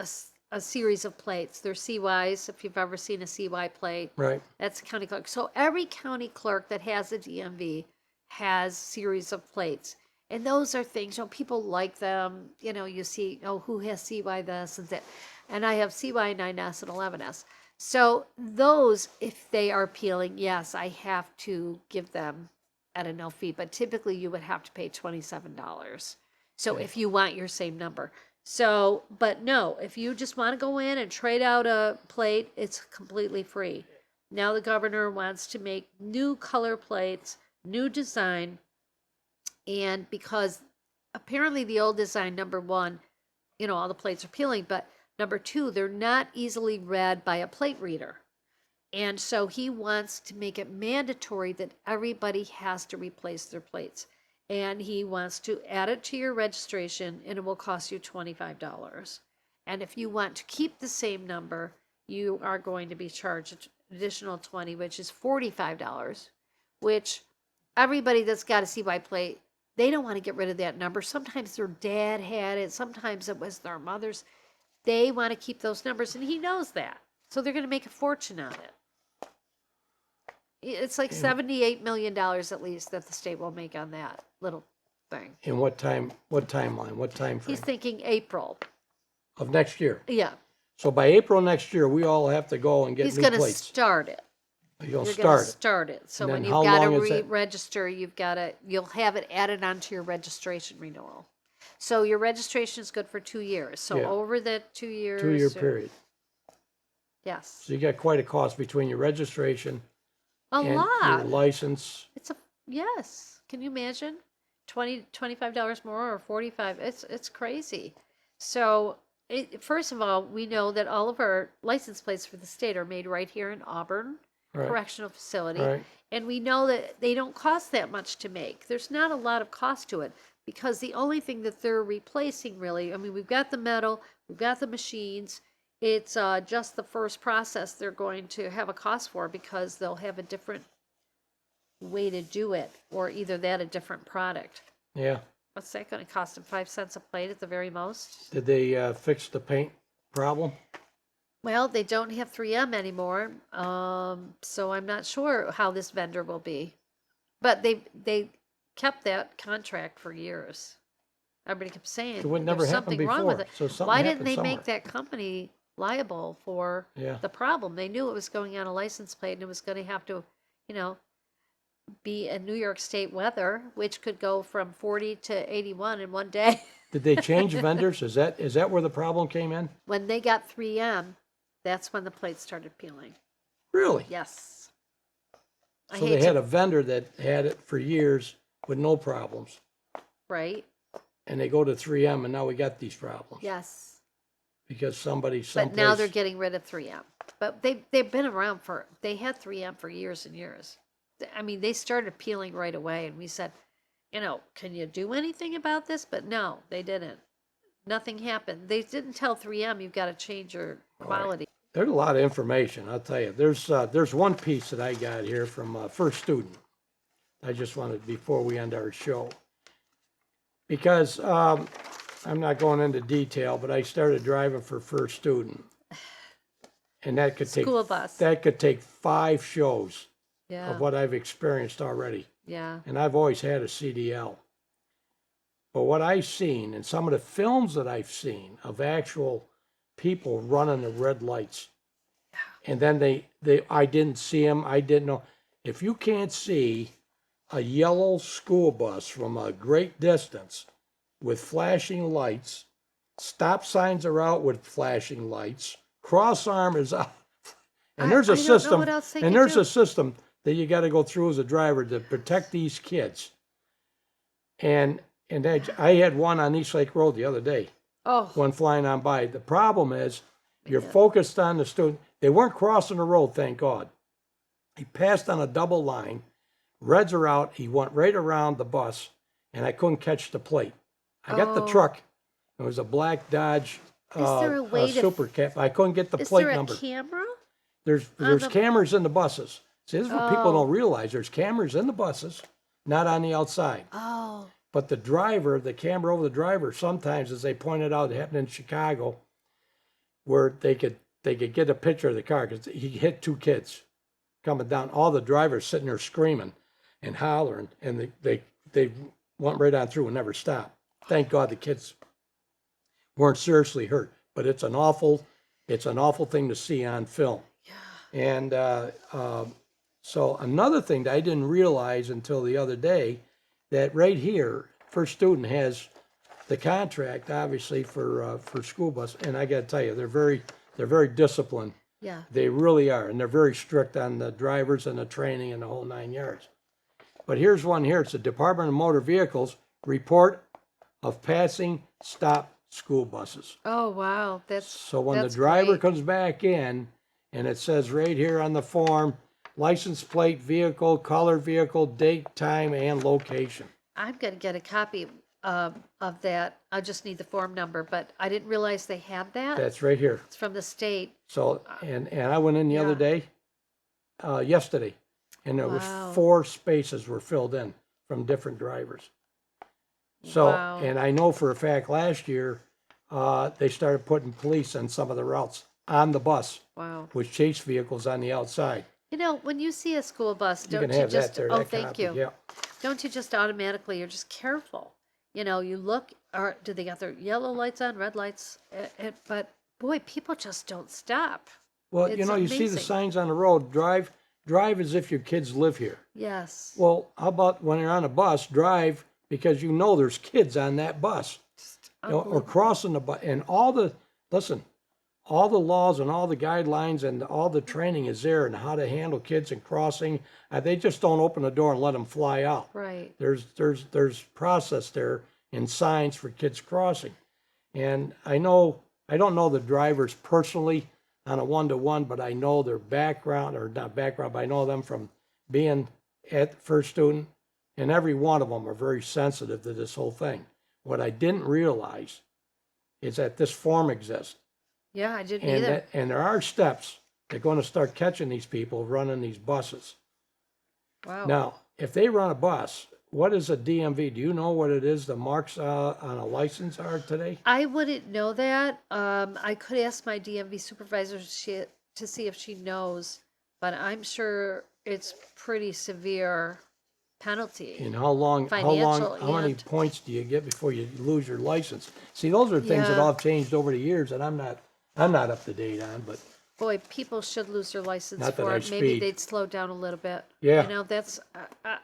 Speaker 2: a series of plates. They're CYs, if you've ever seen a CY plate.
Speaker 1: Right.
Speaker 2: That's the county clerk. So every county clerk that has a DMV has series of plates. And those are things, people like them. You see, who has CY this and that. And I have CY 9S and 11S. So those, if they are peeling, yes, I have to give them at a no fee. But typically you would have to pay $27. So if you want your same number. So, but no, if you just want to go in and trade out a plate, it's completely free. Now the governor wants to make new color plates, new design, and because apparently the old design, number one, all the plates are peeling, but number two, they're not easily read by a plate reader. And so he wants to make it mandatory that everybody has to replace their plates. And he wants to add it to your registration, and it will cost you $25. And if you want to keep the same number, you are going to be charged an additional $20, which is $45, which everybody that's got a CY plate, they don't want to get rid of that number. Sometimes their dad had it. Sometimes it was their mother's. They want to keep those numbers, and he knows that. So they're going to make a fortune on it. It's like $78 million at least that the state will make on that little thing.
Speaker 1: In what timeline, what time frame?
Speaker 2: He's thinking April.
Speaker 1: Of next year.
Speaker 2: Yeah.
Speaker 1: So by April next year, we all have to go and get
Speaker 2: He's
Speaker 1: new
Speaker 2: going to
Speaker 1: plates.
Speaker 2: start it.
Speaker 1: You'll
Speaker 2: You're
Speaker 1: start
Speaker 2: going
Speaker 1: it.
Speaker 2: to start it. So
Speaker 1: And
Speaker 2: when
Speaker 1: then
Speaker 2: you've
Speaker 1: how
Speaker 2: got to
Speaker 1: long is that?
Speaker 2: re-register, you'll have it added onto your registration renewal. So your registration is good for 2 years. So
Speaker 1: Yeah.
Speaker 2: over the 2 years.
Speaker 1: 2-year period.
Speaker 2: Yes.
Speaker 1: So you got quite a cost between your registration
Speaker 2: A
Speaker 1: and
Speaker 2: lot.
Speaker 1: your license.
Speaker 2: Yes. Can you imagine? $25 more or 45. It's crazy. So first of all, we know that all of our license plates for the state are made right here in Auburn
Speaker 1: Right.
Speaker 2: Correctional Facility.
Speaker 1: Right.
Speaker 2: And we know that they don't cost that much to make. There's not a lot of cost to it because the only thing that they're replacing really, we've got the metal, we've got the machines. It's just the first process they're going to have a cost for because they'll have a different way to do it, or either that, a different product.
Speaker 1: Yeah.
Speaker 2: What's that going to cost them? 5 cents a plate at the very most?
Speaker 1: Did they fix the paint problem?
Speaker 2: Well, they don't have 3M anymore, so I'm not sure how this vendor will be. But they kept that contract for years. Everybody kept saying
Speaker 1: It would never
Speaker 2: there's
Speaker 1: happen
Speaker 2: something wrong with
Speaker 1: before.
Speaker 2: it.
Speaker 1: So something
Speaker 2: Why didn't
Speaker 1: happened
Speaker 2: they
Speaker 1: somewhere.
Speaker 2: make that company liable for the problem? They knew it was going on a license plate and it was going to have to, be in New York State weather, which could go from 40 to 81 in one day.
Speaker 1: Did they change vendors? Is that where the problem came in?
Speaker 2: When they got 3M, that's when the plates started peeling.
Speaker 1: Really?
Speaker 2: Yes.
Speaker 1: So they had a vendor that had it for years with no problems.
Speaker 2: Right?
Speaker 1: And they go to 3M and now we got these problems.
Speaker 2: Yes.
Speaker 1: Because somebody
Speaker 2: But now they're getting rid of 3M. But they've been around they had 3M for years and years. They started peeling right away, and we said, can you do anything about this? But no, they didn't. Nothing happened. They didn't tell 3M you've got to change your quality.
Speaker 1: Right. There's a lot of information, I'll tell you. There's one piece that I got here from First Student. I just wanted, before we end our show, because I'm not going into detail, but I started driving for First Student. And that could
Speaker 2: School bus.
Speaker 1: That could take 5 shows.
Speaker 2: Yeah.
Speaker 1: Of what I've experienced already.
Speaker 2: Yeah.
Speaker 1: And I've always had a CDL. But what I've seen, and some of the films that I've seen of actual people running the red lights, and then I didn't see them, I didn't know. If you can't see a yellow school bus from a great distance with flashing lights, stop signs are out with flashing lights, cross arm is out, and there's a system, and there's a system that you got to go through as a driver to protect these kids. And I had one on East Lake Road the other day.
Speaker 2: Oh.
Speaker 1: One flying on by. The problem is you're focused on the student. They weren't crossing the road, thank God. He passed on a double line, Reds are out. He went right around the bus, and I couldn't catch the plate. I got the
Speaker 2: Oh.
Speaker 1: truck. It was a black Dodge
Speaker 2: Is there a way to
Speaker 1: Super Cab. I couldn't get the
Speaker 2: Is
Speaker 1: plate
Speaker 2: there a
Speaker 1: number.
Speaker 2: camera?
Speaker 1: There's
Speaker 2: the-
Speaker 1: cameras in the buses. See, this is what people
Speaker 2: Oh.
Speaker 1: don't realize. There's cameras in the buses, not on the outside.
Speaker 2: Oh,
Speaker 1: But the camera over the driver, sometimes, as they pointed out, it happened in Chicago, where they could get a picture of the car because he hit 2 kids coming down. All the drivers sitting there screaming and hollering, and they went right on through and never stopped. Thank God the kids weren't seriously hurt. But it's an awful thing to see on film.
Speaker 2: yeah.
Speaker 1: And so another thing that I didn't realize until the other day, that right here, First Student has the contract, obviously, for school bus, and I got to tell you, they're very disciplined.
Speaker 2: Yeah.
Speaker 1: They really are, and they're very strict on the drivers and the training and the whole 9 yards. But here's one here. It's the Department of Motor Vehicles report of passing stop school buses.
Speaker 2: Oh, wow.
Speaker 1: So when the
Speaker 2: that's
Speaker 1: driver
Speaker 2: great.
Speaker 1: comes back in, and it says right here on the form, license plate, vehicle, color vehicle, date, time, and location.
Speaker 2: I'm going to get a copy of that. I just need the form number, but I didn't realize they had that.
Speaker 1: That's right here.
Speaker 2: It's from the state.
Speaker 1: So, and I went in the other
Speaker 2: Yeah.
Speaker 1: day, yesterday, and there was
Speaker 2: Wow.
Speaker 1: 4 spaces were filled in from different drivers. So,
Speaker 2: Wow.
Speaker 1: and I know for a fact last year, they started putting police on some of the routes on the bus
Speaker 2: Wow.
Speaker 1: with chase vehicles on the outside.
Speaker 2: You know, when you see a school bus,
Speaker 1: You
Speaker 2: don't
Speaker 1: can
Speaker 2: you
Speaker 1: have
Speaker 2: just,
Speaker 1: that there,
Speaker 2: oh,
Speaker 1: that
Speaker 2: thank
Speaker 1: copy,
Speaker 2: you.
Speaker 1: yeah.
Speaker 2: Don't you just automatically, you're just careful. You know, you look, or do they got their yellow lights on, red lights? But boy, people just don't stop.
Speaker 1: Well,
Speaker 2: It's
Speaker 1: you see the
Speaker 2: amazing.
Speaker 1: signs on the road, drive as if your kids live here.
Speaker 2: Yes.
Speaker 1: Well, how about when you're on a bus, drive because you know there's kids on that bus, or
Speaker 2: Unbelievable.
Speaker 1: crossing the bus, and all the laws and all the guidelines and all the training is there and how to handle kids and crossing. They just don't open the door and let them fly out.
Speaker 2: Right.
Speaker 1: There's process there in signs for kids crossing, and I don't know the drivers personally on a 1-to-1, but I know their background, or not background, but I know them from being at First Student, and every one of them are very sensitive to this whole thing. What I didn't realize is that this form exists,
Speaker 2: Yeah, I didn't
Speaker 1: and
Speaker 2: either.
Speaker 1: and there are steps. They're going to start catching these people running these buses.
Speaker 2: Wow.
Speaker 1: Now, if they run a bus, what is a DMV? Do you know what it is the marks on a license are today?
Speaker 2: I wouldn't know that. I could ask my DMV supervisor to see if she knows, but I'm sure it's pretty severe penalty.
Speaker 1: And how
Speaker 2: Financial
Speaker 1: many
Speaker 2: and-
Speaker 1: points do you get before you lose your license? See, those are things that
Speaker 2: Yeah.
Speaker 1: all have changed over the years that I'm not up to date on, but
Speaker 2: Boy, people should lose their license
Speaker 1: Not that
Speaker 2: for
Speaker 1: I
Speaker 2: it. Maybe
Speaker 1: speed.
Speaker 2: they'd slow down a little bit.
Speaker 1: Yeah.
Speaker 2: You know, that's,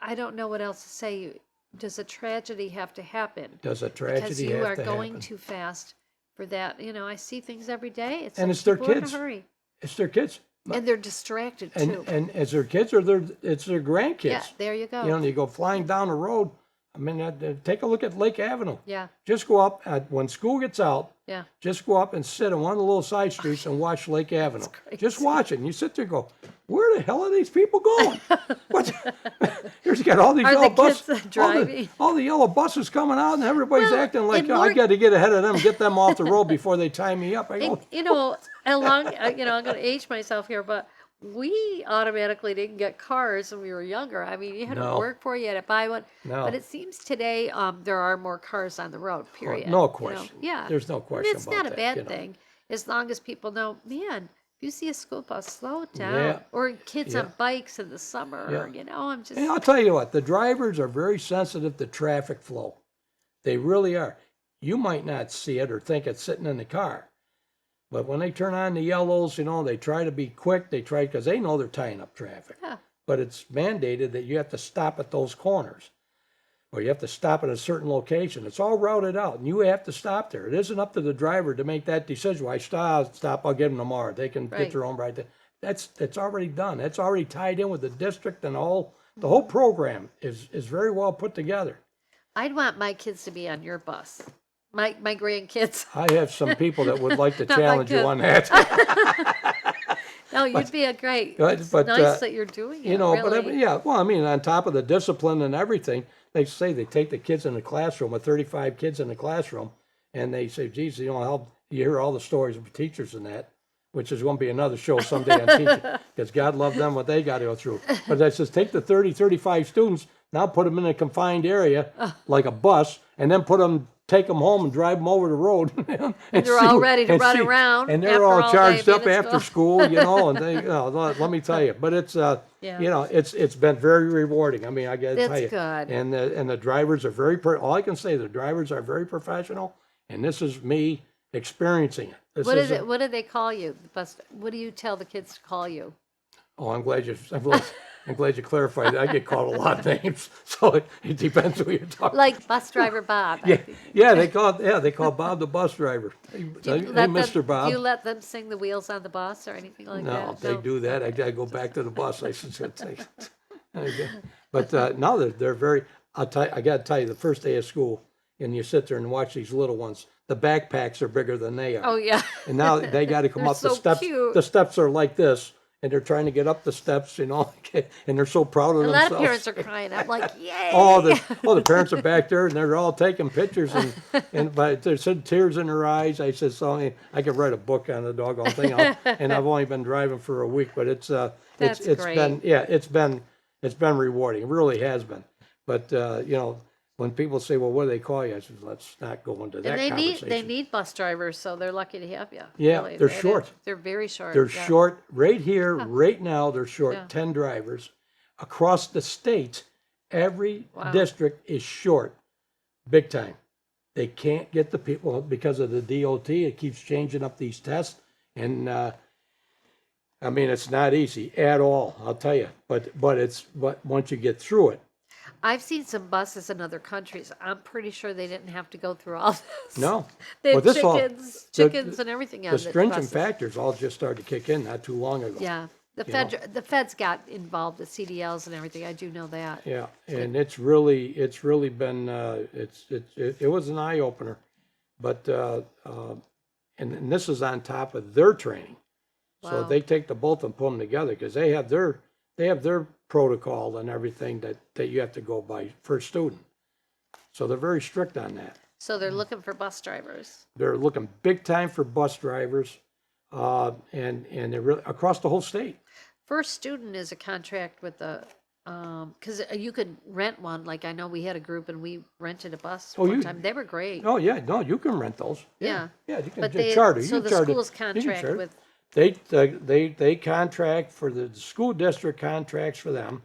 Speaker 2: I don't know what else to say. Does a tragedy have to happen?
Speaker 1: does a
Speaker 2: Because
Speaker 1: tragedy
Speaker 2: you
Speaker 1: have
Speaker 2: are
Speaker 1: to
Speaker 2: going
Speaker 1: happen?
Speaker 2: too fast for that. You know, I see things every day. It's
Speaker 1: And
Speaker 2: like
Speaker 1: it's their
Speaker 2: people are in a
Speaker 1: kids.
Speaker 2: hurry.
Speaker 1: It's their kids.
Speaker 2: And they're distracted too.
Speaker 1: And it's their kids or it's their grandkids.
Speaker 2: Yeah, there you go.
Speaker 1: You know, and you go flying down the road. I mean, take a look at Lake Avenue.
Speaker 2: Yeah,
Speaker 1: Just go up when school gets out.
Speaker 2: yeah.
Speaker 1: Just go up and sit on one of the little side streets and watch Lake Avenue.
Speaker 2: crazy.
Speaker 1: Just watch it. And you sit there and go, where the hell are these people going? What? Here's got all these
Speaker 2: Are
Speaker 1: yellow
Speaker 2: the
Speaker 1: buses.
Speaker 2: kids driving?
Speaker 1: All the yellow buses coming out, and everybody's
Speaker 2: Well,
Speaker 1: acting like,
Speaker 2: and
Speaker 1: "Oh, I
Speaker 2: more-
Speaker 1: got to get ahead of them, get them off the road before they tie me up. I go,
Speaker 2: And, you know, along, you know, I'm going to age myself here, but we automatically didn't get cars when we were younger. I mean, you had
Speaker 1: No.
Speaker 2: to work for it, you had to buy one.
Speaker 1: No.
Speaker 2: But it seems today there are more cars on the road, period.
Speaker 1: no
Speaker 2: you know?
Speaker 1: question.
Speaker 2: Yeah.
Speaker 1: There's no
Speaker 2: And
Speaker 1: question
Speaker 2: it's
Speaker 1: about
Speaker 2: not a
Speaker 1: that,
Speaker 2: bad
Speaker 1: you know.
Speaker 2: thing, as long as people know, man, if you see a school bus, slow it down.
Speaker 1: Yeah.
Speaker 2: Or kids
Speaker 1: Yeah.
Speaker 2: on bikes in the summer,
Speaker 1: Yeah.
Speaker 2: you know, I'm just,
Speaker 1: And I'll tell you what, the drivers are very sensitive to traffic flow. They really are. You might not see it or think it's sitting in the car. But when they turn on the yellows, you know, they try to be quick. They try because they know they're tying up traffic.
Speaker 2: yeah.
Speaker 1: But it's mandated that you have to stop at those corners, or you have to stop at a certain location. It's all routed out, and you have to stop there. It isn't up to the driver to make that decision. Well, I stop. I'll give them tomorrow. They can
Speaker 2: Right.
Speaker 1: get their own right. That's already done. That's already tied in with the district, and the whole program is very well put together.
Speaker 2: I'd want my kids to be on your bus. My grandkids.
Speaker 1: I have some people that would like to
Speaker 2: Not my
Speaker 1: challenge you
Speaker 2: kid.
Speaker 1: on that.
Speaker 2: Now No, you'd be a great.
Speaker 1: But-
Speaker 2: It's
Speaker 1: but,
Speaker 2: nice that you're doing it.
Speaker 1: you know, but I
Speaker 2: really.
Speaker 1: mean, yeah, well, I mean, on top of the discipline and everything, they say they take the kids in the classroom, with 35 kids in the classroom, and they say, geez, you know, how you hear all the stories of teachers and that, which is going to be another show someday on teaching, because God love them what they got to go through. But I says, take the 30, 35 students, now put them in a confined area, like a bus, and then take them home and drive them over the road. and
Speaker 2: they're all ready to
Speaker 1: and
Speaker 2: run around
Speaker 1: And they're
Speaker 2: after
Speaker 1: all
Speaker 2: all
Speaker 1: charged
Speaker 2: day
Speaker 1: up
Speaker 2: being at
Speaker 1: after
Speaker 2: school.
Speaker 1: school, you know, and they, you know, let me tell you. But it's,
Speaker 2: Yeah.
Speaker 1: you know, it's been very rewarding. I mean, I got to tell
Speaker 2: That's
Speaker 1: you.
Speaker 2: good.
Speaker 1: And the drivers are all I can say, the drivers are very professional, and this is me experiencing it. This
Speaker 2: What is
Speaker 1: isn't-
Speaker 2: it? What do they call you? The bus. What do you tell the kids to call you?
Speaker 1: Oh, I'm glad you clarified that. I get called a lot of names, so it depends who you're talking.
Speaker 2: Like bus driver Bob. I
Speaker 1: Yeah,
Speaker 2: think.
Speaker 1: they call Bob the bus driver. Hey,
Speaker 2: Do you
Speaker 1: hey,
Speaker 2: let
Speaker 1: Mr.
Speaker 2: them,
Speaker 1: Bob.
Speaker 2: Do you let them sing the wheels on the bus or anything like
Speaker 1: No,
Speaker 2: that?
Speaker 1: if they do that, I gotta go back to the bus. I should say. But no, they're very. I gotta tell you, the first day of school, and you sit there and watch these little ones. The backpacks are bigger than they are.
Speaker 2: Oh yeah.
Speaker 1: And now they got to come
Speaker 2: They're
Speaker 1: up the
Speaker 2: so
Speaker 1: steps.
Speaker 2: cute.
Speaker 1: The steps are like this, and they're trying to get up the steps, you know, and they're so proud of
Speaker 2: A
Speaker 1: themselves.
Speaker 2: lot of parents are crying. I'm like, yay!
Speaker 1: The parents are back there, and they're all taking pictures, and but there's some tears in their eyes. I said, so I could write a book on the doggone thing, and I've only been driving for a week, but it's
Speaker 2: That's
Speaker 1: it's
Speaker 2: great.
Speaker 1: been it's been rewarding. It really has been. But you know, when people say, well, what do they call you? I said, let's not go into that
Speaker 2: And
Speaker 1: conversation.
Speaker 2: they need bus drivers, so they're lucky to have you.
Speaker 1: Yeah,
Speaker 2: really.
Speaker 1: they're
Speaker 2: It is.
Speaker 1: short.
Speaker 2: They're very short.
Speaker 1: They're
Speaker 2: yeah.
Speaker 1: short right here, right now. They're short
Speaker 2: Yeah.
Speaker 1: 10 drivers across the state. Every
Speaker 2: Wow.
Speaker 1: district is short, big time. They can't get the people because of the DOT. It keeps changing up these tests, and I mean it's not easy at all. I'll tell you. But once you get through it,
Speaker 2: I've seen some buses in other countries. I'm pretty sure they didn't have to go through all this.
Speaker 1: no.
Speaker 2: They
Speaker 1: Well,
Speaker 2: have
Speaker 1: this all-
Speaker 2: chickens and everything on
Speaker 1: The
Speaker 2: the
Speaker 1: stringent
Speaker 2: buses.
Speaker 1: factors all just started to kick in not too long ago.
Speaker 2: Yeah.
Speaker 1: You know.
Speaker 2: The feds got involved, the CDLs and everything. I do know that.
Speaker 1: Yeah, and it's really been it was an eye opener, but and this is on top of their training, so
Speaker 2: Wow.
Speaker 1: they take the both and put them together because they have their protocol and everything that you have to go by for a student, so they're very strict on that.
Speaker 2: So they're looking for bus drivers.
Speaker 1: They're looking big time for bus drivers, and they're really across the whole state.
Speaker 2: First Student is a contract with the, because you could rent one. Like I know we had a group and we rented a bus
Speaker 1: Oh,
Speaker 2: one
Speaker 1: you-
Speaker 2: time. They were great.
Speaker 1: Oh yeah, no, you can rent those.
Speaker 2: Yeah.
Speaker 1: Yeah, you can
Speaker 2: But
Speaker 1: charter. You
Speaker 2: so
Speaker 1: can
Speaker 2: the
Speaker 1: charter.
Speaker 2: schools
Speaker 1: You can
Speaker 2: contract
Speaker 1: charter.
Speaker 2: with,
Speaker 1: They contract for the school district contracts for them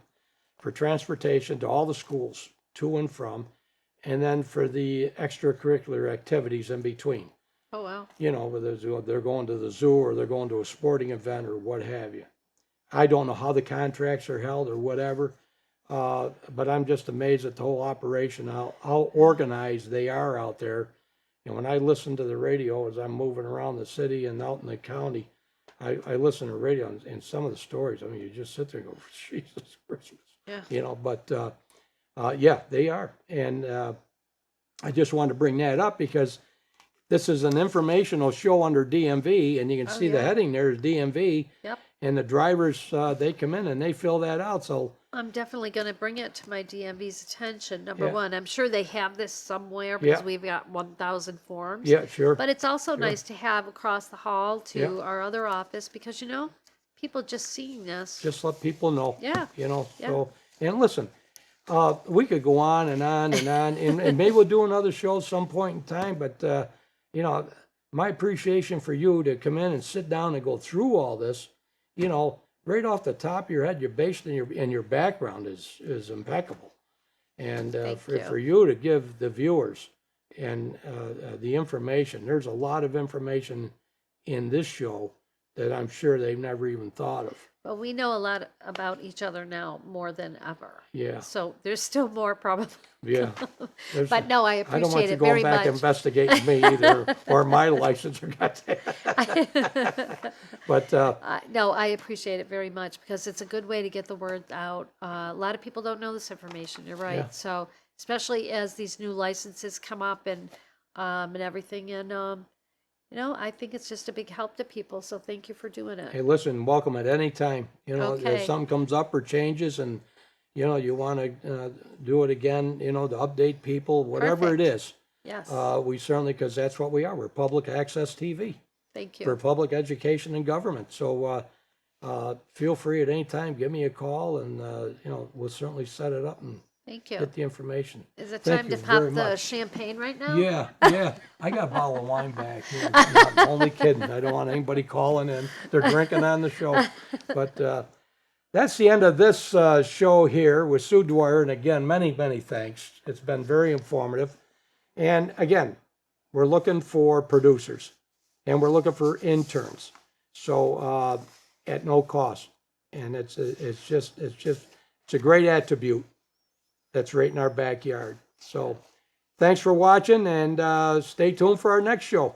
Speaker 1: for transportation to all the schools to and from, and then for the extracurricular activities in between.
Speaker 2: oh wow.
Speaker 1: You know, whether they're going to the zoo or they're going to a sporting event or what have you. I don't know how the contracts are held or whatever, but I'm just amazed at the whole operation, how organized they are out there. And when I listen to the radio as I'm moving around the city and out in the county, I listen to the radio and some of the stories, I mean, you just sit there and go, Jesus Christmas.
Speaker 2: Yeah.
Speaker 1: You know, but yeah, they are. And I just wanted to bring that up because this is an informational show under DMV, and you can
Speaker 2: Oh,
Speaker 1: see the
Speaker 2: yeah.
Speaker 1: heading there is DMV.
Speaker 2: Yep.
Speaker 1: And the drivers, they come in and they fill that out. So
Speaker 2: I'm definitely going to bring it to my DMV's attention. Number
Speaker 1: Yeah.
Speaker 2: one, I'm sure they have this somewhere because
Speaker 1: Yeah.
Speaker 2: we've got 1,000 forms.
Speaker 1: yeah, sure.
Speaker 2: But it's also nice to have across the hall to
Speaker 1: Yeah.
Speaker 2: our other office because, you know, people just seeing this.
Speaker 1: Just let people know.
Speaker 2: Yeah.
Speaker 1: You know.
Speaker 2: Yeah.
Speaker 1: So and listen, we could go on and on and on, and maybe we'll do another show some point in time. But you know, my appreciation for you to come in and sit down and go through all this, you know, right off the top of your head, your base and your background is impeccable, and
Speaker 2: Thank
Speaker 1: for you to give the viewers and the information, there's a lot of information in this show that I'm sure they've never even thought of.
Speaker 2: But we know a lot about each other now more than ever.
Speaker 1: Yeah.
Speaker 2: So there's still more probably.
Speaker 1: Yeah. There's-
Speaker 2: But no, I
Speaker 1: I don't want
Speaker 2: appreciate
Speaker 1: you
Speaker 2: it
Speaker 1: going
Speaker 2: very
Speaker 1: back
Speaker 2: much.
Speaker 1: investigating me either, or my license. Or got But
Speaker 2: No, I appreciate it very much because it's a good way to get the word out. A lot of people don't know this information. You're right.
Speaker 1: Yeah.
Speaker 2: So especially as these new licenses come up and everything, and You know, I think it's just a big help to people, so thank you for doing
Speaker 1: Hey,
Speaker 2: it.
Speaker 1: listen, welcome at any time. You know,
Speaker 2: Okay.
Speaker 1: if something comes up or changes and, you know, you want to do it again, you know, to update people, whatever it
Speaker 2: Perfect.
Speaker 1: is.
Speaker 2: Yes,
Speaker 1: We certainly, because that's what we are. We're public access TV
Speaker 2: thank
Speaker 1: for
Speaker 2: you.
Speaker 1: public education and government. So feel free at any time, give me a call and, you know, we'll certainly set it up and
Speaker 2: Thank you.
Speaker 1: get the information.
Speaker 2: Is it
Speaker 1: Thank
Speaker 2: time
Speaker 1: you
Speaker 2: to
Speaker 1: very
Speaker 2: pop the
Speaker 1: much.
Speaker 2: champagne right now?
Speaker 1: Yeah, yeah. I got a bottle of wine back here. No, I'm only kidding. I don't want anybody calling in. They're drinking on the show. But that's the end of this show here with Sue Dwyer. And again, many, many thanks. It's been very informative. And again, we're looking for producers and we're looking for interns. So at no cost. And it's a great attribute that's right in our backyard. So thanks for watching and stay tuned for our next show.